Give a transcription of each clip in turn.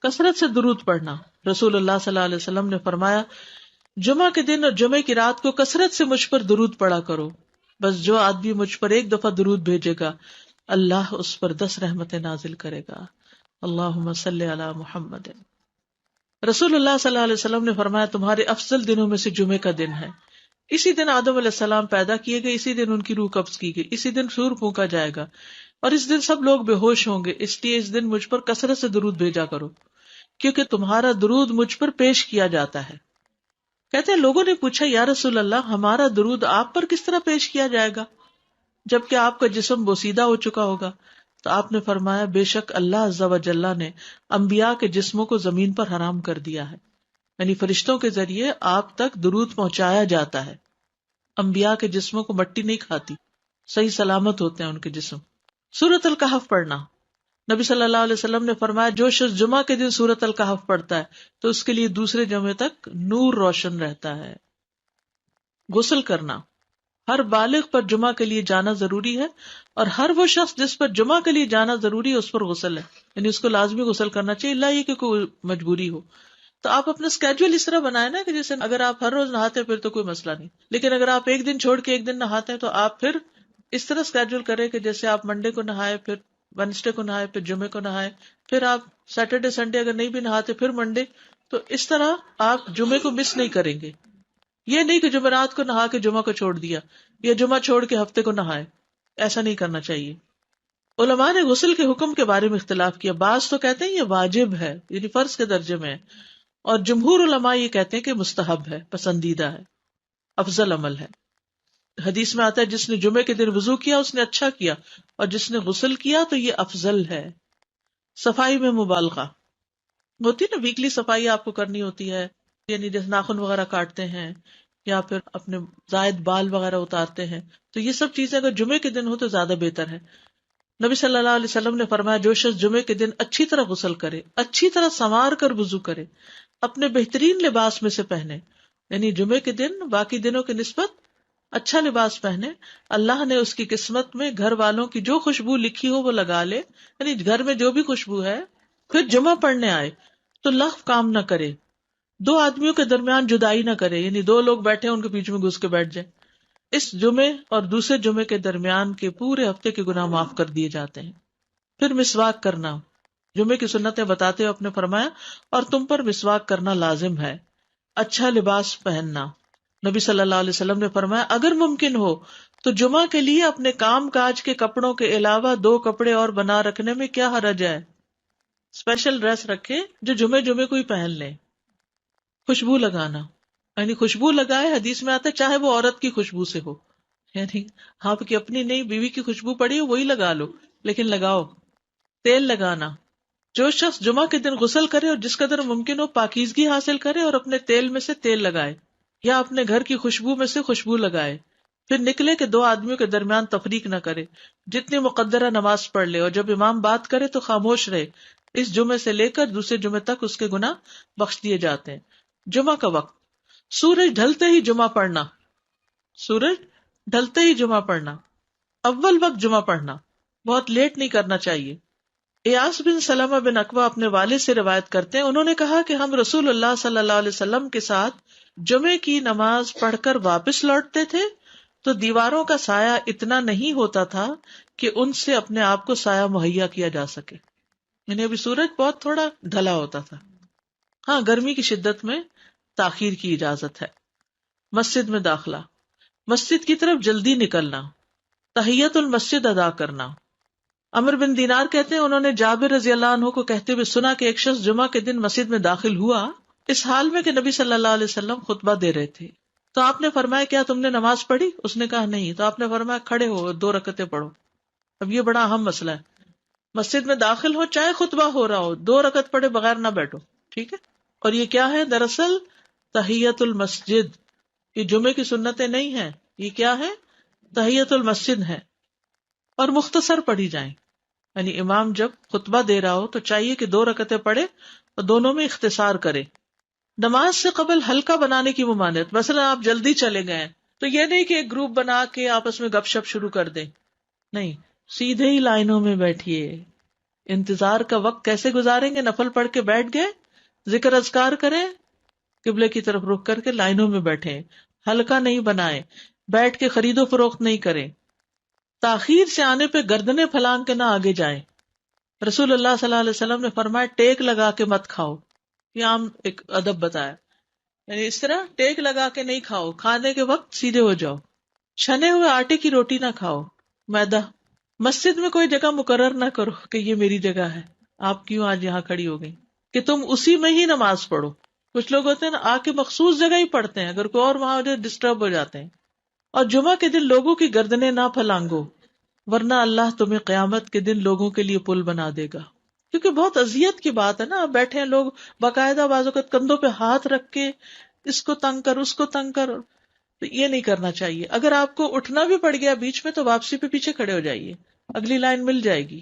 کثرت سے درود پڑھنا. رسول اللہ صلی اللہ علیہ وسلم نے فرمایا جمعہ کے دن اور جمعے کی رات کو کثرت سے مجھ پر درود پڑھا کرو. بس جو آدمی مجھ پر ایک دفعہ درود بھیجے گا اللہ اس پر 10 رحمتیں نازل کرے گا. اللہم صلی علی محمد. رسول اللہ صلی اللہ علیہ وسلم نے فرمایا تمہارے افضل دنوں میں سے جمعے کا دن ہے. اسی دن آدم علیہ السلام پیدا کیے گئے, اسی دن ان کی روح قبض کی گئی, اسی دن سور پھونکا جائے گا اور اس دن سب لوگ بے ہوش ہوں گے. اس لیے اس دن مجھ پر کثرت سے درود بھیجا کرو کیونکہ تمہارا درود مجھ پر پیش کیا جاتا ہے. کہتے ہیں لوگوں نے پوچھا یا رسول اللہ ہمارا درود آپ پر کس طرح پیش کیا جائے گا جبکہ آپ کا جسم بوسیدہ ہو چکا ہوگا؟ تو آپ نے فرمایا بے شک اللہ عز و جل نے انبیاء کے جسموں کو زمین پر حرام کر دیا ہے, یعنی فرشتوں کے ذریعے آپ تک درود پہنچایا جاتا ہے. انبیاء کے جسموں کو مٹی نہیں کھاتی, صحیح سلامت ہوتے ہیں ان کے جسم. سورۃ الکہف پڑھنا. نبی صلی اللہ علیہ وسلم نے فرمایا جو شخص جمعہ کے دن سورۃ الکہف پڑھتا ہے تو اس کے لیے دوسرے جمعے تک نور روشن رہتا ہے. غسل کرنا. ہر بالغ پر جمعہ کے لیے جانا ضروری ہے اور ہر وہ شخص جس پر جمعہ کے لیے جانا ضروری ہے اس پر غسل ہے, یعنی اس کو لازمی غسل کرنا چاہیے الا یہ کہ کوئی مجبوری ہو. تو آپ اپنا اسکیجول اس طرح بنائے نا کہ جیسے اگر آپ ہر روز نہاتے ہیں پھر تو کوئی مسئلہ نہیں, لیکن اگر آپ ایک دن چھوڑ کے ایک دن نہاتے ہیں تو آپ پھر اس طرح اسکیجول کریں کہ جیسے آپ منڈے کو نہائے, پھر وینسڈے کو نہائے, پھر جمعے کو نہائے, پھر آپ سیٹرڈے سنڈے اگر نہیں بھی نہاتے پھر منڈے. تو اس طرح آپ جمعے کو مس نہیں کریں گے. یہ نہیں کہ جمعرات کو نہا کے جمعہ کو چھوڑ دیا یا جمعہ چھوڑ کے ہفتے کو نہائے, ایسا نہیں کرنا چاہیے. علماء نے غسل کے حکم کے بارے میں اختلاف کیا. بعض تو کہتے ہیں یہ واجب ہے, یعنی فرض کے درجے میں ہے, اور جمہور علماء یہ کہتے ہیں کہ مستحب ہے, پسندیدہ ہے, افضل عمل ہے. حدیث میں آتا ہے جس نے جمعے کے دن وضو کیا اس نے اچھا کیا, اور جس نے غسل کیا تو یہ افضل ہے. صفائی میں مبالغہ ہوتی ہے نا, ویکلی صفائی آپ کو کرنی ہوتی ہے, یعنی جیسے ناخن وغیرہ کاٹتے ہیں یا پھر اپنے زائد بال وغیرہ اتارتے ہیں, تو یہ سب چیزیں اگر جمعے کے دن ہو تو زیادہ بہتر ہے. نبی صلی اللہ علیہ وسلم نے فرمایا جو شخص جمعے کے دن اچھی طرح غسل کرے, اچھی طرح سنوار کر وضو کرے, اپنے بہترین لباس میں سے پہنے, یعنی جمعے کے دن باقی دنوں کی نسبت اچھا لباس پہنے, اللہ نے اس کی قسمت میں گھر والوں کی جو خوشبو لکھی ہو وہ لگا لے, یعنی گھر میں جو بھی خوشبو ہے, پھر جمعہ پڑھنے آئے تو لغو کام نہ کرے, 2 آدمیوں کے درمیان جدائی نہ کرے, یعنی 2 لوگ بیٹھے ان کے بیچ میں گھس کے بیٹھ جائے. اس جمعے اور دوسرے جمعے کے درمیان کے پورے ہفتے کے گناہ معاف کر دیے جاتے ہیں. پھر مسواک کرنا. جمعے کی سنتیں بتاتے ہوئے آپ نے فرمایا اور تم پر مسواک کرنا لازم ہے. اچھا لباس پہننا. نبی صلی اللہ علیہ وسلم نے فرمایا اگر ممکن ہو تو جمعہ کے لیے اپنے کام کاج کے کپڑوں کے علاوہ 2 کپڑے اور بنا رکھنے میں کیا حرج ہے. اسپیشل ڈریس رکھے جو جمعے کو ہی پہن لیں. خوشبو لگانا, یعنی خوشبو لگائے, حدیث میں آتا ہے چاہے وہ عورت کی خوشبو سے ہو, یعنی آپ کی اپنی نہیں, بیوی کی خوشبو پڑی ہو وہی لگا لو, لیکن لگاؤ. تیل لگانا. جو شخص جمعہ کے دن غسل کرے اور جس قدر ممکن ہو پاکیزگی حاصل کرے اور اپنے تیل میں سے تیل لگائے یا اپنے گھر کی خوشبو میں سے خوشبو لگائے, پھر نکلے کہ 2 آدمیوں کے درمیان تفریق نہ کرے, جتنی مقدرہ نماز پڑھ لے, اور جب امام بات کرے تو خاموش رہے. اس جمعے سے لے کر دوسرے جمعے تک اس کے گناہ بخش دیے جاتے ہیں. جمعہ کا وقت. سورج ڈھلتے ہی جمعہ پڑھنا. سورج ڈھلتے ہی جمعہ پڑھنا. اول وقت جمعہ پڑھنا, بہت لیٹ نہیں کرنا چاہیے. ایاس بن سلمہ بن اکوع اپنے والد سے روایت کرتے ہیں, انہوں نے کہا کہ ہم رسول اللہ صلی اللہ علیہ وسلم کے ساتھ جمعے کی نماز پڑھ کر واپس لوٹتے تھے تو دیواروں کا سایہ اتنا نہیں ہوتا تھا کہ ان سے اپنے آپ کو سایہ مہیا کیا جا سکے, یعنی ابھی سورج بہت تھوڑا ڈھلا ہوتا تھا. ہاں گرمی کی شدت میں تاخیر کی اجازت ہے. مسجد میں داخلہ. مسجد کی طرف جلدی نکلنا. تحیت المسجد ادا کرنا. عمر بن دینار کہتے ہیں انہوں نے جابر رضی اللہ عنہ کو کہتے ہوئے سنا کہ ایک شخص جمعہ کے دن مسجد میں داخل ہوا اس حال میں کہ نبی صلی اللہ علیہ وسلم خطبہ دے رہے تھے. تو آپ نے فرمایا کیا تم نے نماز پڑھی؟ اس نے کہا نہیں. تو آپ نے فرمایا کھڑے ہو 2 رکعتیں پڑھو. اب یہ بڑا اہم مسئلہ ہے, مسجد میں داخل ہو چاہے خطبہ ہو رہا ہو 2 رکعت پڑھے بغیر نہ بیٹھو, ٹھیک ہے. اور یہ کیا ہے؟ دراصل تحیت المسجد. یہ جمعے کی سنتیں نہیں ہیں, یہ کیا ہے؟ تحیت المسجد ہے, اور مختصر پڑھی جائیں. یعنی امام جب خطبہ دے رہا ہو تو چاہیے کہ 2 رکعتیں پڑھے اور دونوں میں اختصار کرے. نماز سے قبل ہلکا بنانے کی ممانعت. مثلا آپ جلدی چلے گئے تو یہ نہیں کہ ایک گروپ بنا کے آپس میں گپ شپ شروع کر دیں, نہیں, سیدھے ہی لائنوں میں بیٹھیے, انتظار کا وقت کیسے گزاریں گے؟ نفل پڑھ کے بیٹھ گئے، ذکر اذکار کریں، قبلے کی طرف رخ کر کے لائنوں میں بیٹھیں، حلقہ نہیں بنائیں، بیٹھ کے خرید و فروخت نہیں کریں، تاخیر سے آنے پہ گردنیں پھلانگ کے نہ آگے جائیں۔ رسول اللہ صلی اللہ علیہ وسلم نے فرمایا ٹیک لگا کے مت کھاؤ، یہ عام ایک ادب بتایا، یعنی اس طرح ٹیک لگا کے نہیں کھاؤ، کھانے کے وقت سیدھے ہو جاؤ۔ چھنے ہوئے آٹے کی روٹی نہ کھاؤ، میدا۔ مسجد میں کوئی جگہ مقرر نہ کرو کہ یہ میری جگہ ہے، آپ کیوں آج یہاں کھڑی ہو گئی، کہ تم اسی میں ہی نماز پڑھو۔ کچھ لوگ ہوتے ہیں نا آ کے مخصوص جگہ ہی پڑھتے ہیں، اگر کوئی اور وہاں ڈسٹرب ہو جاتے ہیں۔ اور جمعہ کے دن لوگوں کی گردنیں نہ پھلانگو، ورنہ اللہ تمہیں قیامت کے دن لوگوں کے لیے پل بنا دے گا۔ کیونکہ بہت اذیت کی بات ہے نا، آپ بیٹھے ہیں لوگ باقاعدہ بعض اوقات کندھوں پہ ہاتھ رکھ کے اس کو تنگ کر اس کو تنگ کر، تو یہ نہیں کرنا چاہیے۔ اگر آپ کو اٹھنا بھی پڑ گیا بیچ میں تو واپسی پہ پیچھے کھڑے ہو جائیے، اگلی لائن مل جائے گی۔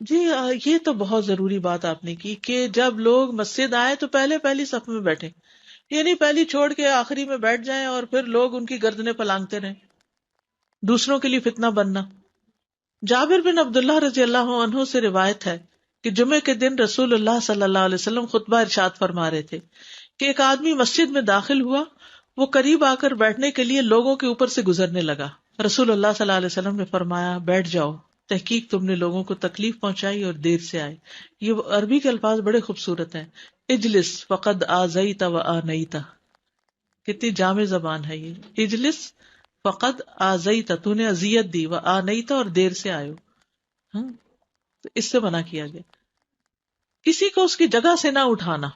جی یہ تو بہت ضروری بات آپ نے کی کہ جب لوگ مسجد آئے تو پہلی صف میں بیٹھے، یہ نہیں پہلی چھوڑ کے آخری میں بیٹھ جائیں اور پھر لوگ ان کی گردنیں پلانگتے رہیں، دوسروں کے لیے فتنہ بننا۔ جابر بن عبداللہ رضی اللہ عنہ سے روایت ہے کہ جمعے کے دن رسول اللہ صلی اللہ علیہ وسلم خطبہ ارشاد فرما رہے تھے کہ ایک آدمی مسجد میں داخل ہوا، وہ قریب آ کر بیٹھنے کے لیے لوگوں کے اوپر سے گزرنے لگا۔ رسول اللہ صلی اللہ علیہ وسلم نے فرمایا بیٹھ جاؤ، تحقیق تم نے لوگوں کو تکلیف پہنچائی اور دیر سے آئے۔ یہ عربی کے الفاظ بڑے خوبصورت ہیں، اجلس فقد آذیت و آنیت، کتنی جامع زبان ہے یہ۔ اجلس فقد آذیت، تو نے اذیت دی، و آنیت، اور دیر سے آئے ہو۔ ہاں، تو اس سے منع کیا گیا۔ کسی کو اس کی جگہ سے نہ اٹھانا۔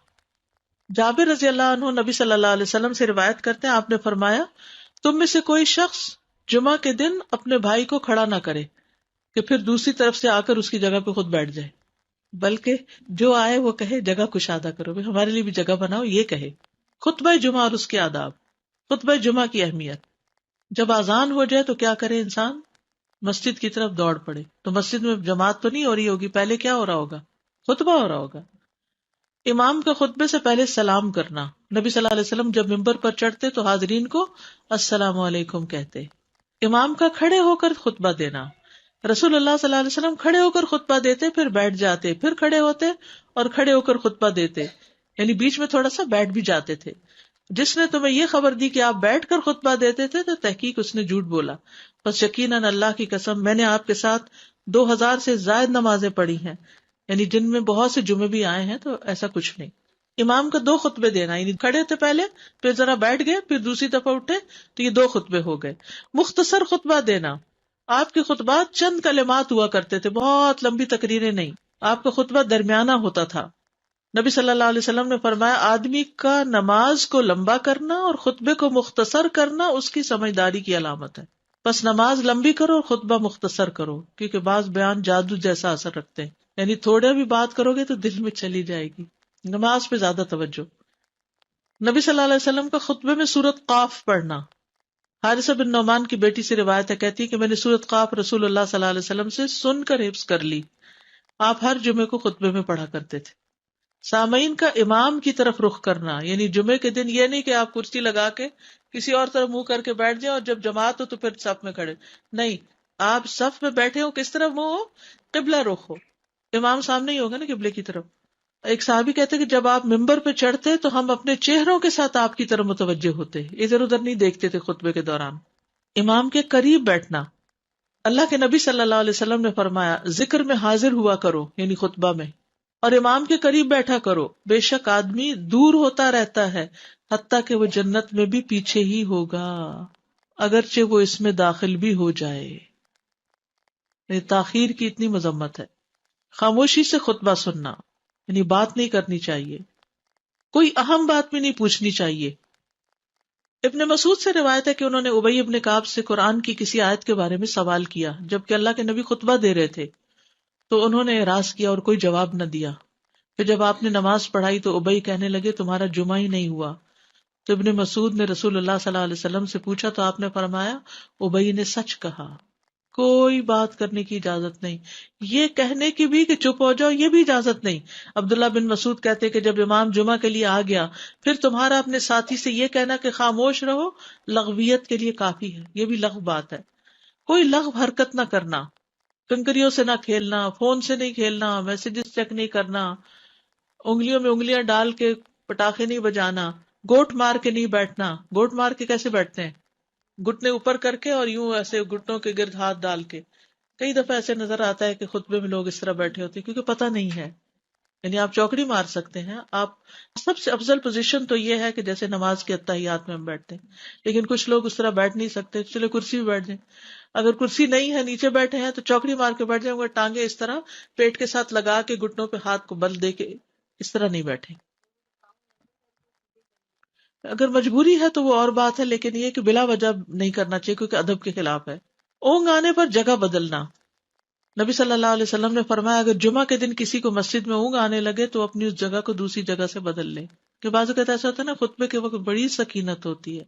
جابر رضی اللہ عنہ نبی صلی اللہ علیہ وسلم سے روایت کرتے ہیں، آپ نے فرمایا تم میں سے کوئی شخص جمعہ کے دن اپنے بھائی کو کھڑا نہ کرے کہ پھر دوسری طرف سے آ کر اس کی جگہ پہ خود بیٹھ جائے، بلکہ جو آئے وہ کہے جگہ کشادہ کرو، بھائی ہمارے لیے بھی جگہ بناؤ، یہ کہے۔ خطبہ جمعہ اور اس کے آداب۔ خطبہ جمعہ کی اہمیت۔ جب اذان ہو جائے تو کیا کرے انسان؟ مسجد کی طرف دوڑ پڑے۔ تو مسجد میں جماعت تو نہیں ہو رہی ہوگی، پہلے کیا ہو رہا ہوگا؟ خطبہ ہو رہا ہوگا۔ امام کا خطبے سے پہلے سلام کرنا۔ نبی صلی اللہ علیہ وسلم جب ممبر پر چڑھتے تو حاضرین کو السلام علیکم کہتے۔ امام کا کھڑے ہو کر خطبہ دینا۔ رسول اللہ صلی اللہ علیہ وسلم کھڑے ہو کر خطبہ دیتے، پھر بیٹھ جاتے، پھر کھڑے ہوتے اور کھڑے ہو کر خطبہ دیتے، یعنی بیچ میں تھوڑا سا بیٹھ بھی جاتے تھے۔ جس نے تمہیں یہ خبر دی کہ آپ بیٹھ کر خطبہ دیتے تھے تو تحقیق اس نے جھوٹ بولا، بس یقیناً اللہ کی قسم میں نے آپ کے ساتھ 2000 سے زائد نمازیں پڑھی ہیں، یعنی جن میں بہت سے جمعے بھی آئے ہیں، تو ایسا کچھ نہیں۔ امام کا 2 خطبے دینا، یعنی کھڑے تھے پہلے، پھر ذرا بیٹھ گئے، پھر دوسری دفعہ اٹھے، تو یہ 2 خطبے ہو گئے۔ مختصر خطبہ دینا۔ آپ کے خطبات چند کلمات ہوا کرتے تھے، بہت لمبی تقریریں نہیں۔ آپ کا خطبہ درمیانہ ہوتا تھا۔ نبی صلی اللہ علیہ وسلم نے فرمایا آدمی کا نماز کو لمبا کرنا اور خطبے کو مختصر کرنا اس کی سمجھداری کی علامت ہے۔ بس نماز لمبی کرو اور خطبہ مختصر کرو، کیونکہ بعض بیان جادو جیسا اثر رکھتے ہیں، یعنی تھوڑے بھی بات کرو گے تو دل میں چلی جائے گی۔ نماز پہ زیادہ توجہ۔ نبی صلی اللہ علیہ وسلم کا خطبے میں سورۃ قاف پڑھنا۔ حارثہ بن نعمان کی بیٹی سے روایت ہے، کہتی ہے کہ میں نے سورۃ قاف رسول اللہ صلی اللہ علیہ وسلم سے سن کر حفظ کر لی۔ آپ ہر جمعے کو خطبے میں پڑھا کرتے تھے۔ سامعین کا امام کی طرف رخ کرنا، یعنی جمعے کے دن یہ نہیں کہ آپ کرسی لگا کے کسی اور طرف منہ کر کے بیٹھ جائیں اور جب جماعت ہو تو پھر صف میں کھڑے، نہیں، آپ صف میں بیٹھے ہو، کس طرف منہ ہو؟ قبلہ رخ ہو، امام سامنے ہی ہوگا نا قبلے کی طرف۔ ایک صحابی کہتے کہ جب آپ ممبر پہ چڑھتے تو ہم اپنے چہروں کے ساتھ آپ کی طرف متوجہ ہوتے، ادھر ادھر نہیں دیکھتے تھے خطبے کے دوران۔ امام کے قریب بیٹھنا۔ اللہ کے نبی صلی اللہ علیہ وسلم نے فرمایا ذکر میں حاضر ہوا کرو، یعنی خطبہ میں، اور امام کے قریب بیٹھا کرو، بے شک آدمی دور ہوتا رہتا ہے حتیٰ کہ وہ جنت میں بھی پیچھے ہی ہوگا اگرچہ وہ اس میں داخل بھی ہو جائے۔ یہ تاخیر کی اتنی مذمت ہے۔ خاموشی سے خطبہ سننا، یعنی بات نہیں کرنی چاہیے، کوئی اہم بات بھی نہیں پوچھنی چاہیے۔ ابن مسعود سے روایت ہے کہ انہوں نے ابی ابن کعب سے قرآن کی کسی آیت کے بارے میں سوال کیا جبکہ اللہ کے نبی خطبہ دے رہے تھے، تو انہوں نے اعراض کیا اور کوئی جواب نہ دیا۔ پھر جب آپ نے نماز پڑھائی تو ابی کہنے لگے تمہارا جمعہ ہی نہیں ہوا۔ تو ابن مسعود نے رسول اللہ صلی اللہ علیہ وسلم سے پوچھا تو آپ نے فرمایا ابی نے سچ کہا، کوئی بات کرنے کی اجازت نہیں، یہ کہنے کی بھی کہ چپ ہو جاؤ یہ بھی اجازت نہیں۔ عبداللہ بن مسعود کہتے کہ جب امام جمعہ کے لیے آ گیا پھر تمہارا اپنے ساتھی سے یہ کہنا کہ خاموش رہو لغویت کے لیے کافی ہے، یہ بھی لغو بات ہے۔ کوئی لغو حرکت نہ کرنا، کنکریوں سے نہ کھیلنا، فون سے نہیں کھیلنا، میسجز چیک نہیں کرنا، انگلیوں میں انگلیاں ڈال کے پٹاخے نہیں بجانا، گوٹ مار کے نہیں بیٹھنا. گوٹ مار کے کیسے بیٹھتے ہیں؟ گھٹنے اوپر کر کے اور یوں ایسے گھٹنوں کے گرد ہاتھ ڈال کے. کئی دفعہ ایسے نظر آتا ہے کہ خطبے میں لوگ اس طرح بیٹھے ہوتے ہیں کیونکہ پتہ نہیں ہے. یعنی آپ چوکڑی مار سکتے ہیں. آپ سب سے افضل پوزیشن تو یہ ہے کہ جیسے نماز کے اتحیات میں ہم بیٹھتے ہیں، لیکن کچھ لوگ اس طرح بیٹھ نہیں سکتے، چلے کرسی بھی بیٹھ جائیں. اگر کرسی نہیں ہے، نیچے بیٹھے ہیں تو چوکڑی مار کے بیٹھ جائیں، وہ ٹانگیں اس طرح پیٹ کے ساتھ لگا کے گھٹنوں پہ ہاتھ کو بل دے کے اس طرح نہیں بیٹھے. اگر مجبوری ہے تو وہ اور بات ہے، لیکن یہ کہ بلا وجہ نہیں کرنا چاہیے کیونکہ ادب کے خلاف ہے. اونگ آنے پر جگہ بدلنا. نبی صلی اللہ علیہ وسلم نے فرمایا اگر جمعہ کے دن کسی کو مسجد میں اونگ آنے لگے تو اپنی اس جگہ کو دوسری جگہ سے بدل لے. کہ بعض اوقات ایسا ہوتا ہے نا، خطبے کے وقت بڑی سکینت ہوتی ہے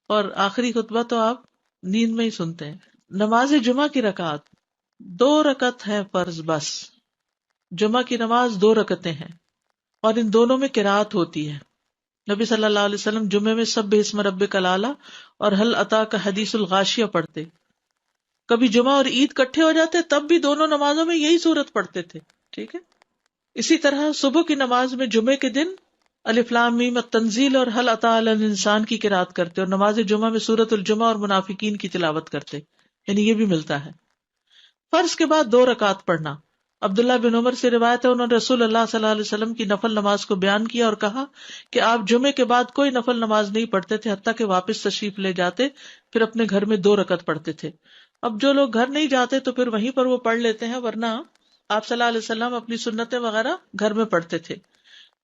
اور آخری خطبہ تو آپ نیند میں ہی سنتے ہیں. نماز جمعہ کی رکعت 2 رکعت ہے فرض بس. جمعہ کی نماز 2 رکعتیں ہیں اور ان دونوں میں قرات ہوتی ہے. نبی صلی اللہ علیہ وسلم جمعے میں سبح اسم ربک الاعلی اور حل اتاک حدیث الغاشیہ پڑھتے. کبھی جمعہ اور عید کٹھے ہو جاتے تب بھی دونوں نمازوں میں یہی صورت پڑھتے تھے. ٹھیک ہے. اسی طرح صبح کی نماز میں جمعے کے دن الف لام میم التنزیل اور حل اتی علی الانسان کی قرات کرتے اور نماز جمعہ میں سورۃ الجمعہ اور منافقین کی تلاوت کرتے. یعنی یہ بھی ملتا ہے. فرض کے بعد 2 رکعت پڑھنا. عبداللہ بن عمر سے روایت ہے انہوں نے رسول اللہ صلی اللہ علیہ وسلم کی نفل نماز کو بیان کیا اور کہا کہ آپ جمعے کے بعد کوئی نفل نماز نہیں پڑھتے تھے حتیٰ کہ واپس تشریف لے جاتے، پھر اپنے گھر میں 2 رکعت پڑھتے تھے. اب جو لوگ گھر نہیں جاتے تو پھر وہیں پر وہ پڑھ لیتے ہیں، ورنہ آپ صلی اللہ علیہ وسلم اپنی سنتیں وغیرہ گھر میں پڑھتے تھے.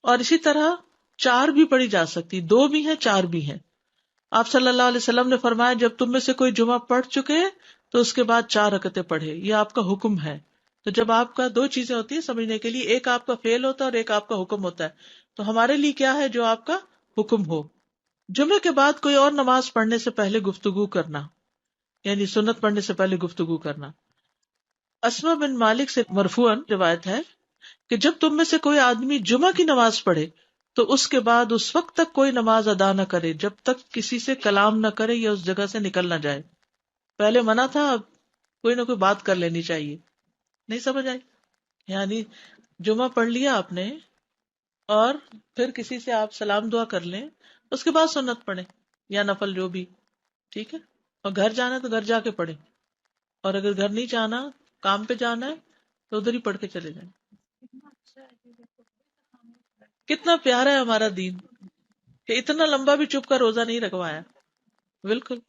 اور اسی طرح 4 بھی پڑھی جا سکتی، 2 بھی ہیں 4 بھی ہیں. آپ صلی اللہ علیہ وسلم نے فرمایا جب تم میں سے کوئی جمعہ پڑھ چکے تو اس کے بعد 4 رکعتیں پڑھے. یہ آپ کا حکم ہے. تو جب آپ کا 2 چیزیں ہوتی ہیں سمجھنے کے لیے، ایک آپ کا فعل ہوتا ہے اور ایک آپ کا حکم ہوتا ہے. تو ہمارے لیے کیا ہے؟ جو آپ کا حکم ہو. جمعے کے بعد کوئی اور نماز پڑھنے سے پہلے گفتگو کرنا، یعنی سنت پڑھنے سے پہلے گفتگو کرنا. اسما بن مالک سے مرفوعاً روایت ہے کہ جب تم میں سے کوئی آدمی جمعہ کی نماز پڑھے تو اس کے بعد اس وقت تک کوئی نماز ادا نہ کرے جب تک کسی سے کلام نہ کرے یا اس جگہ سے نکل نہ جائے. پہلے منع تھا، اب کوئی نہ کوئی بات کر لینی چاہیے. نہیں سمجھ آئی؟ یعنی جمعہ پڑھ لیا آپ نے اور پھر کسی سے آپ سلام دعا کر لیں، اس کے بعد سنت پڑھیں یا نفل جو بھی. ٹھیک ہے. اور گھر جانا ہے تو گھر جا کے پڑھیں، اور اگر گھر نہیں جانا، کام پہ جانا ہے تو ادھر ہی پڑھ کے چلے جائیں. کتنا پیارا ہے ہمارا دین کہ اتنا لمبا بھی چپ کا روزہ نہیں رکھوایا. بالکل.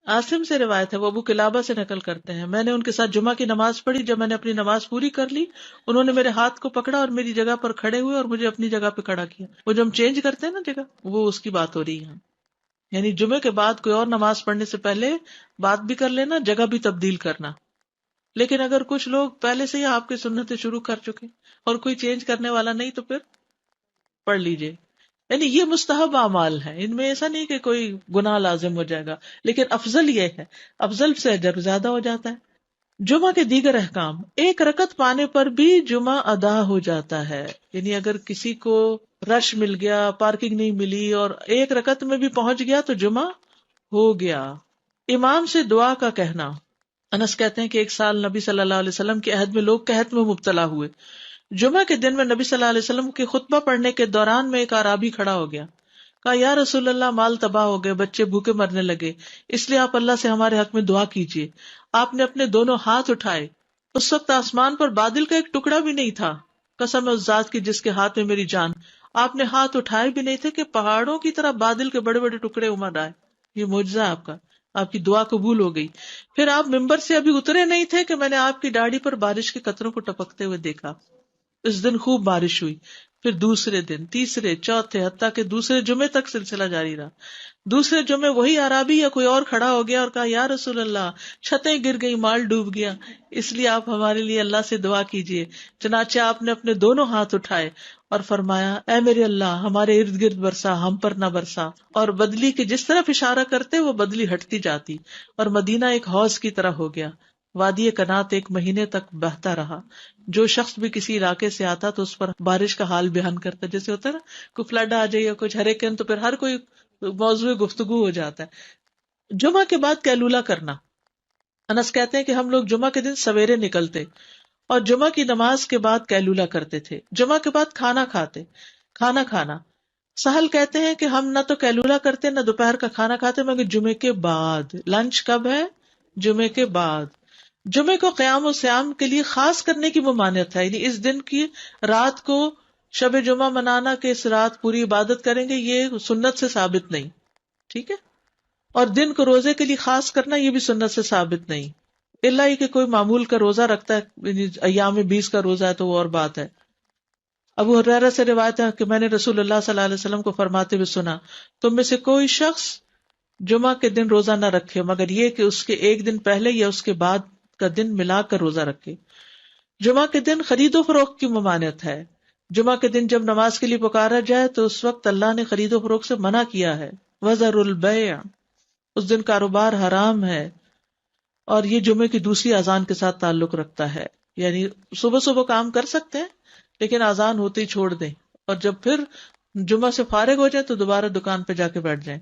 عاصم سے روایت ہے، وہ ابو قلابہ سے نقل کرتے ہیں، میں نے ان کے ساتھ جمعہ کی نماز پڑھی. جب میں نے اپنی نماز پوری کر لی، انہوں نے میرے ہاتھ کو پکڑا اور میری جگہ پر کھڑے ہوئے اور مجھے اپنی جگہ پہ کھڑا کیا. وہ جو ہم چینج کرتے ہیں نا جگہ، وہ اس کی بات ہو رہی ہے. یعنی جمعے کے بعد کوئی اور نماز پڑھنے سے پہلے بات بھی کر لینا، جگہ بھی تبدیل کرنا. لیکن اگر کچھ لوگ پہلے سے ہی آپ کی سنتیں شروع کر چکے اور کوئی چینج کرنے والا نہیں تو پھر پڑھ لیجئے. یعنی یہ مستحب اعمال ہیں، ان میں ایسا نہیں کہ کوئی گناہ لازم ہو جائے گا، لیکن افضل یہ ہے، افضل سے اجر زیادہ ہو جاتا ہے. جمعہ کے دیگر احکام. 1 رکعت پانے پر بھی جمعہ ادا ہو جاتا ہے. یعنی اگر کسی کو رش مل گیا، پارکنگ نہیں ملی اور 1 رکعت میں بھی پہنچ گیا تو جمعہ ہو گیا. امام سے دعا کا کہنا. انس کہتے ہیں کہ ایک سال نبی صلی اللہ علیہ وسلم کے عہد میں لوگ قحط میں مبتلا ہوئے. جمعہ کے دن میں نبی صلی اللہ علیہ وسلم کے خطبہ پڑھنے کے دوران میں ایک اعرابی کھڑا ہو گیا. کہا یا رسول اللہ، مال تباہ ہو گئے، بچے بھوکے مرنے لگے، اس لیے آپ اللہ سے ہمارے حق میں دعا کیجیے. آپ نے اپنے دونوں ہاتھ اٹھائے. اس وقت آسمان پر بادل کا ایک ٹکڑا بھی نہیں تھا. قسم ہے اس ذات کی جس کے ہاتھ میں میری جان، آپ نے ہاتھ اٹھائے بھی نہیں تھے کہ پہاڑوں کی طرح بادل کے بڑے بڑے ٹکڑے امڑ آئے. یہ معجزہ ہے آپ کا، آپ کی دعا قبول ہو گئی. پھر آپ ممبر سے ابھی اترے نہیں تھے کہ میں نے آپ کی داڑھی پر بارش کے قطروں کو ٹپکتے ہوئے دیکھا. اس دن خوب بارش ہوئی. پھر دوسرے دن، تیسرے، چوتھے، حتیٰ کہ دوسرے جمعے تک سلسلہ جاری رہا. دوسرے جمعے وہی عرابی یا کوئی اور کھڑا ہو گیا اور کہا یا رسول اللہ، چھتیں گر گئی، مال ڈوب گیا، اس لیے آپ ہمارے لیے اللہ سے دعا کیجیے. چنانچہ آپ نے اپنے دونوں ہاتھ اٹھائے اور فرمایا اے میرے اللہ، ہمارے ارد گرد برسا، ہم پر نہ برسا. اور بدلی کے جس طرف اشارہ کرتے وہ بدلی ہٹتی جاتی اور مدینہ ایک حوض کی طرح ہو گیا. وادی کنات 1 مہینے تک بہتا رہا. جو شخص بھی کسی علاقے سے آتا تو اس پر بارش کا حال بیان کرتا، جیسے ہوتا ہے نا کوئی فلڈ آ جائے یا کچھ ہریکین، تو پھر ہر کوئی موضوع گفتگو ہو جاتا ہے. جمعہ کے بعد قیلولہ کرنا. انس کہتے ہیں کہ ہم لوگ جمعہ کے دن سویرے نکلتے اور جمعہ کی نماز کے بعد قیلولہ کرتے تھے، جمعہ کے بعد کھانا کھانا. سہل کہتے ہیں کہ ہم نہ تو قیلولہ کرتے نہ دوپہر کا کھانا کھاتے مگر جمعے کے بعد. لنچ کب ہے؟ جمعے کے بعد. جمعے کو قیام و سیام کے لیے خاص کرنے کی ممانعت ہے، یعنی اس دن کی رات کو شب جمعہ منانا کہ اس رات پوری عبادت کریں گے، یہ سنت سے ثابت نہیں. ٹھیک ہے. اور دن کو روزے کے لیے خاص کرنا یہ بھی سنت سے ثابت نہیں، الا یہ کہ کوئی معمول کا روزہ رکھتا ہے، یعنی ایام 20 کا روزہ ہے تو وہ اور بات ہے. ابو ہریرہ سے روایت ہے کہ میں نے رسول اللہ صلی اللہ علیہ وسلم کو فرماتے ہوئے سنا، تم میں سے کوئی شخص جمعہ کے دن روزہ نہ رکھے مگر یہ کہ اس کے ایک دن پہلے یا اس کے بعد کا دن ملا کر روزہ رکھے. جمعہ کے دن خرید و فروخت کی ممانعت ہے. جمعہ کے دن جب نماز کے لیے پکارا جائے تو اس وقت اللہ نے خرید و فروخت سے منع کیا ہے. وَذَرُوا الْبَيْعَ، اس دن کاروبار حرام ہے. اور یہ جمعے کی دوسری اذان کے ساتھ تعلق رکھتا ہے، یعنی صبح صبح کام کر سکتے ہیں لیکن اذان ہوتے ہی چھوڑ دیں، اور جب پھر جمعہ سے فارغ ہو جائیں تو دوبارہ دکان پہ جا کے بیٹھ جائیں.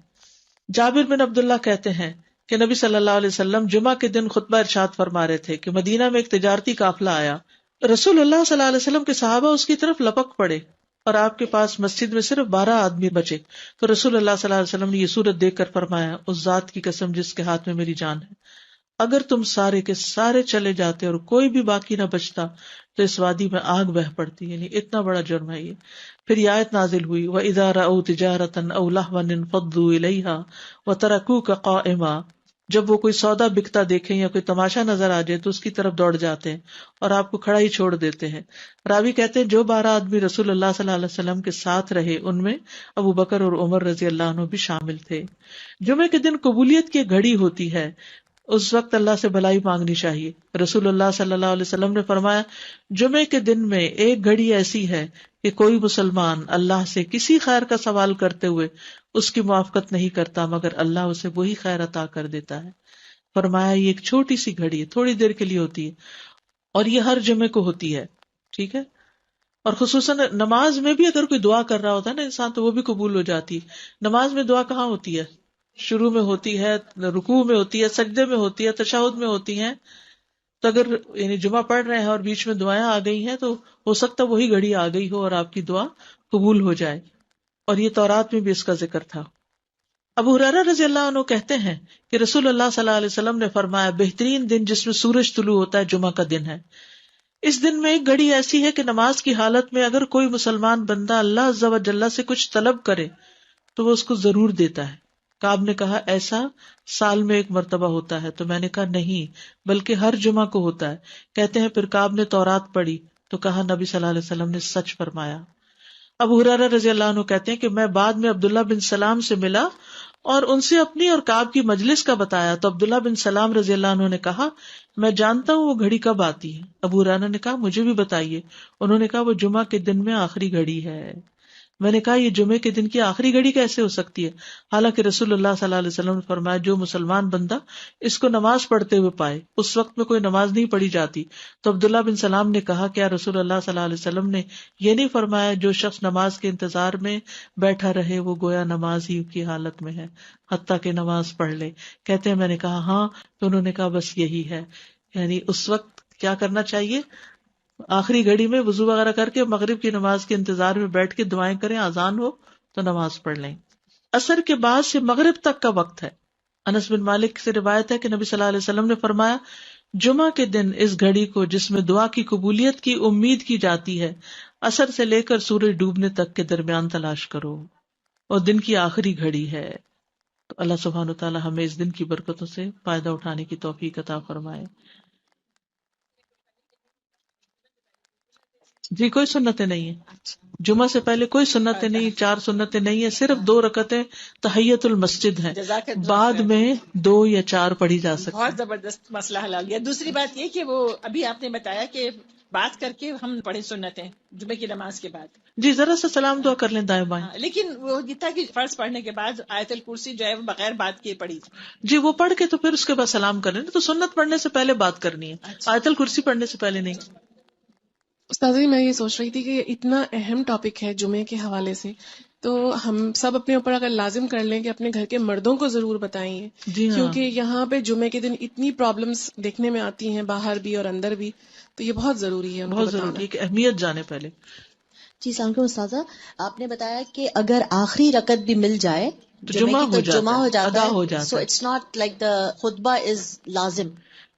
جابر بن عبداللہ کہتے ہیں کہ نبی صلی اللہ علیہ وسلم جمعہ کے دن خطبہ ارشاد فرما رہے تھے کہ مدینہ میں ایک تجارتی قافلہ آیا. رسول اللہ صلی اللہ علیہ وسلم کے صحابہ اس کی طرف لپک پڑے اور آپ کے پاس مسجد میں صرف 12 آدمی بچے. تو رسول اللہ صلی اللہ علیہ وسلم نے یہ صورت دیکھ کر فرمایا، اس ذات کی قسم جس کے ہاتھ میں میری جان ہے، اگر تم سارے کے سارے چلے جاتے اور کوئی بھی باقی نہ بچتا تو اس وادی میں آگ بہہ پڑتی. یعنی اتنا بڑا جرم ہے یہ. پھر یہ آیت نازل ہوئی، وَإِذَا رَأَوْا تِجَارَةً أَوْ لَهْوًا انفضوا إِلَيْهَا وَتَرَكُوكَ قَائِمًا، جب وہ کوئی سودا بکتا دیکھیں یا کوئی تماشا نظر آ جائے تو اس کی طرف دوڑ جاتے ہیں اور آپ کو کھڑا ہی چھوڑ دیتے ہیں. راوی کہتے ہیں جو 12 آدمی رسول اللہ صلی اللہ علیہ وسلم کے ساتھ رہے ان میں ابو بکر اور عمر رضی اللہ عنہ بھی شامل تھے. جمعے کے دن قبولیت کی گھڑی ہوتی ہے، اس وقت اللہ سے بھلائی مانگنی چاہیے. رسول اللہ صلی اللہ علیہ وسلم نے فرمایا، جمعے کے دن میں ایک گھڑی ایسی ہے کہ کوئی مسلمان اللہ سے کسی خیر کا سوال کرتے ہوئے اس کی موافقت نہیں کرتا مگر اللہ اسے وہی خیر عطا کر دیتا ہے. فرمایا یہ ایک چھوٹی سی گھڑی ہے، تھوڑی دیر کے لیے ہوتی ہے اور یہ ہر جمعے کو ہوتی ہے. ٹھیک ہے. اور خصوصاً نماز میں بھی اگر کوئی دعا کر رہا ہوتا ہے نا انسان تو وہ بھی قبول ہو جاتی ہے. نماز میں دعا کہاں ہوتی ہے؟ شروع میں ہوتی ہے، رکوع میں ہوتی ہے، سجدے میں ہوتی ہے، تشہد میں ہوتی ہیں. تو اگر یعنی جمعہ پڑھ رہے ہیں اور بیچ میں دعائیں آ گئی ہیں تو ہو سکتا ہے وہی گھڑی آ گئی ہو اور آپ کی دعا قبول ہو جائے. اور یہ تورات میں بھی اس کا ذکر تھا. ابو ہریرہ رضی اللہ عنہ کہتے ہیں کہ رسول اللہ صلی اللہ علیہ وسلم نے فرمایا، بہترین دن جس میں سورج طلوع ہوتا ہے جمعہ کا دن ہے. اس دن میں ایک گھڑی ایسی ہے کہ نماز کی حالت میں اگر کوئی مسلمان بندہ اللہ عز و جل سے کچھ طلب کرے تو وہ اس کو ضرور دیتا ہے. کعب نے کہا ایسا سال میں ایک مرتبہ ہوتا ہے؟ تو میں نے کہا نہیں بلکہ ہر جمعہ کو ہوتا ہے. کہتے ہیں پھر کعب نے تورات پڑھی تو کہا نبی صلی اللہ علیہ وسلم نے سچ فرمایا. ابو ہریرہ رضی اللہ عنہ کہتے ہیں کہ میں بعد میں عبداللہ بن سلام سے ملا اور ان سے اپنی اور کعب کی مجلس کا بتایا تو عبداللہ بن سلام رضی اللہ عنہ نے کہا میں جانتا ہوں وہ گھڑی کب آتی ہے. ابو ہریرہ نے کہا مجھے بھی بتائیے. انہوں نے کہا وہ جمعہ کے دن میں آخری گھڑی ہے. میں نے کہا یہ جمعے کے دن کی آخری گھڑی کیسے ہو سکتی ہے؟ حالانکہ رسول اللہ صلی اللہ علیہ وسلم نے فرمایا جو مسلمان بندہ اس کو نماز پڑھتے ہوئے پائے. اس وقت میں کوئی نماز نہیں پڑھی جاتی. تو عبداللہ بن سلام نے کہا کیا رسول اللہ صلی اللہ علیہ وسلم نے یہ نہیں فرمایا جو شخص نماز کے انتظار میں بیٹھا رہے وہ گویا نماز ہی کی حالت میں ہے حتیٰ کہ نماز پڑھ لے؟ کہتے ہیں میں نے کہا ہاں. تو انہوں نے کہا بس یہی ہے، یعنی اس وقت کیا کرنا چاہیے؟ آخری گھڑی میں وضو وغیرہ کر کے مغرب کی نماز کے انتظار میں بیٹھ کے دعائیں کریں، اذان ہو تو نماز پڑھ لیں. عصر کے بعد سے مغرب تک کا وقت ہے. انس بن مالک سے روایت ہے کہ نبی صلی اللہ علیہ وسلم نے فرمایا جمعہ کے دن اس گھڑی کو جس میں دعا کی قبولیت کی امید کی جاتی ہے عصر سے لے کر سورج ڈوبنے تک کے درمیان تلاش کرو، اور دن کی آخری گھڑی ہے. تو اللہ سبحانہ وتعالی ہمیں اس دن کی برکتوں سے فائدہ اٹھانے کی توفیق عطا فرمائے. جی کوئی سنتیں نہیں ہیں جمعہ سے پہلے، کوئی سنتیں نہیں، 4 سنتیں نہیں ہیں، صرف 2 رکعتیں تحیت المسجد ہیں، بعد میں 2 یا 4 پڑھی جا سکتی. بہت زبردست مسئلہ حل ہو گیا. دوسری بات یہ کہ وہ ابھی آپ نے بتایا کہ بات کر کے ہم پڑھیں سنتیں جمعے کی نماز کے بعد. جی ذرا سا سلام دعا کر لیں دائیں بائیں. لیکن وہ یہ تھا کہ فرض پڑھنے کے بعد آیت الکرسی جو ہے وہ بغیر بات کیے پڑھی. جی وہ پڑھ کے تو پھر اس کے بعد سلام کر لیں. تو سنت پڑھنے سے پہلے بات کرنی ہے، آیت الکرسی پڑھنے سے پہلے نہیں. استاذ جی میں یہ سوچ رہی تھی کہ اتنا اہم ٹاپک ہے جمعے کے حوالے سے، تو ہم سب اپنے اوپر اگر لازم کر لیں کہ اپنے گھر کے مردوں کو ضرور بتائیں، جی ہاں، کیونکہ یہاں پہ جمعے کے دن اتنی پرابلمس دیکھنے میں آتی ہیں، باہر بھی اور اندر بھی، تو یہ بہت ضروری ہے ان کو بہت بتانا. ضروری ہے کہ اہمیت جانے پہلے. جی السلام علیکم استاذہ، آپ نے بتایا کہ اگر آخری رکعت بھی مل جائے تو جمعے جمعہ کی ہو تو جاتا جمعہ ہے، ہو جاتا ادا ہو ہے. جاتا سو ہے. اٹس ناٹ لائک دا خطبہ از لازم.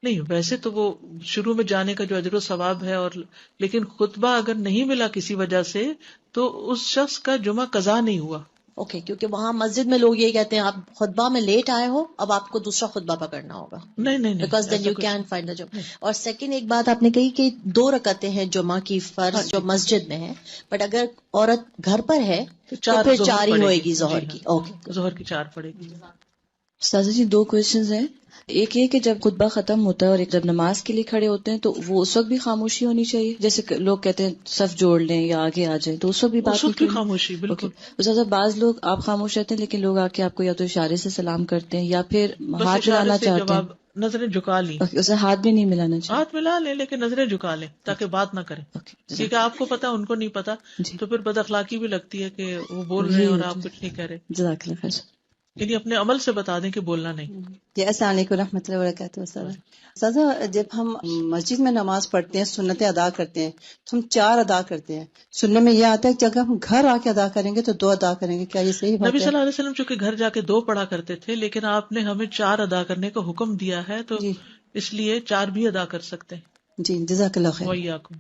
نہیں، ویسے تو وہ شروع میں جانے کا جو اجر و ثواب ہے، اور لیکن خطبہ اگر نہیں ملا کسی وجہ سے تو اس شخص کا جمعہ قضا نہیں ہوا. اوکے، کیونکہ وہاں مسجد میں لوگ یہ کہتے ہیں آپ خطبہ میں لیٹ آئے ہو، اب آپ کو دوسرا خطبہ پکڑنا ہوگا، نہیں نہیں نہیں، بیکاز دین ایسا یو کچھ کین فائنڈ دا جمعہ. نہیں. اور سیکنڈ ایک بات آپ نے کہی کہ 2 رکعتیں ہیں جمعہ کی ہاں فرض جو جی، مسجد میں ہے، بٹ اگر عورت گھر پر ہے تو تو پھر ظہر 4 ہی پڑے ہوئے گی. گی جی ظہر ہاں، کی. اوکے. ظہر کی 4 پڑے گی. استاذہ جی 2 کویشچنز ہیں. ایک یہ کہ جب خطبہ ختم ہوتا ہے اور جب نماز کے لیے کھڑے ہوتے ہیں تو وہ اس وقت بھی خاموشی ہونی چاہیے؟ جیسے کہ لوگ کہتے ہیں صف جوڑ لیں یا آگے آ جائیں، تو اس وقت بھی بات اس نہیں وقت بھی کرنی؟ خاموشی، بالکل. استاذہ بعض لوگ آپ خاموش رہتے ہیں لیکن لوگ آ کے آپ کو یا تو اشارے سے سلام کرتے ہیں یا پھر بس ہاتھ اشارے ملانا سے چاہتے جب ہیں. آپ نظریں جھکا لیں، اسے ہاتھ بھی نہیں ملانا چاہیے. ہاتھ ملا لیں لیکن نظریں جھکا لیں تاکہ بات نہ کریں، کیونکہ آپ کو پتا ان کو نہیں پتا، جی تو پھر بد اخلاقی بھی لگتی ہے کہ وہ بول رہے جی ہیں اور آپ کچھ نہیں کہہ رہے. جزاک اللہ خیر. یعنی اپنے عمل سے بتا دیں کہ بولنا نہیں. جی السلام علیکم رحمۃ اللہ وبرکاتہ. استاذہ جب ہم مسجد میں نماز پڑھتے ہیں، سنتیں ادا کرتے ہیں، تو ہم 4 ادا کرتے ہیں. سننے میں یہ آتا ہے کہ اگر ہم گھر آ کے ادا کریں گے تو 2 ادا کریں گے، کیا یہ صحیح نبی بات صلی ہے؟ اللہ علیہ وسلم چونکہ گھر جا کے 2 پڑھا کرتے تھے، لیکن آپ نے ہمیں 4 ادا کرنے کا حکم دیا ہے، تو جی اس لیے 4 بھی ادا کر سکتے ہیں. جی جزاک اللہ خیر. وَإِيَّاكُمْ.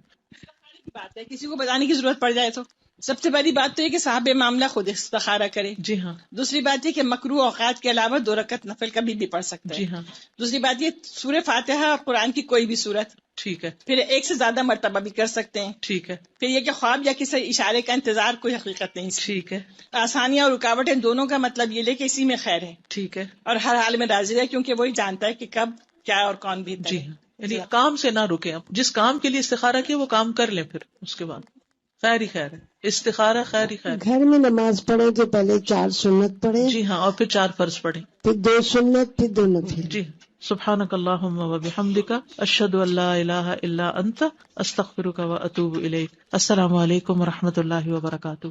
بات ہے کسی کو بتانے کی ضرورت پڑ جائے تو سب سے بڑی بات تو یہ کہ صاحب معاملہ خود استخارہ کرے. جی ہاں، دوسری بات یہ کہ مکروہ اوقات کے علاوہ 2 رکعت نفل کبھی بھی پڑھ سکتا ہے. جی ہاں، دوسری بات یہ سورہ فاتحہ اور قرآن کی کوئی بھی سورت ٹھیک ہے، پھر 1 سے زیادہ مرتبہ بھی کر سکتے ہیں. ٹھیک ہے، پھر یہ کہ خواب یا کسی اشارے کا انتظار کوئی حقیقت نہیں. ٹھیک ہے، آسانیاں اور رکاوٹیں دونوں کا مطلب یہ لے کہ اسی میں خیر ہے ٹھیک ہے. اور ہر حال میں راضی ہے، کیونکہ وہی جانتا ہے کہ کب کیا اور کون بہتر جی ہے. ہاں، یعنی کام سے نہ رکیں. اب جس کام کے لیے استخارہ کیا وہ کام کر لیں، پھر اس کے بعد خیر ہی خیر ہے. استخارہ خیر ہی خیر. گھر میں نماز پڑھے تو پہلے 4 سنت پڑھے، جی ہاں، اور پھر 4 فرض پڑھیں. پھر 2 سنت، پھر 2 نفل. جی، سبحانک اللہم و بحمدک، اشہد ان لا الہ الا انت، استغفرک و اتوب الیک. السلام علیکم و رحمۃ اللہ وبرکاتہ.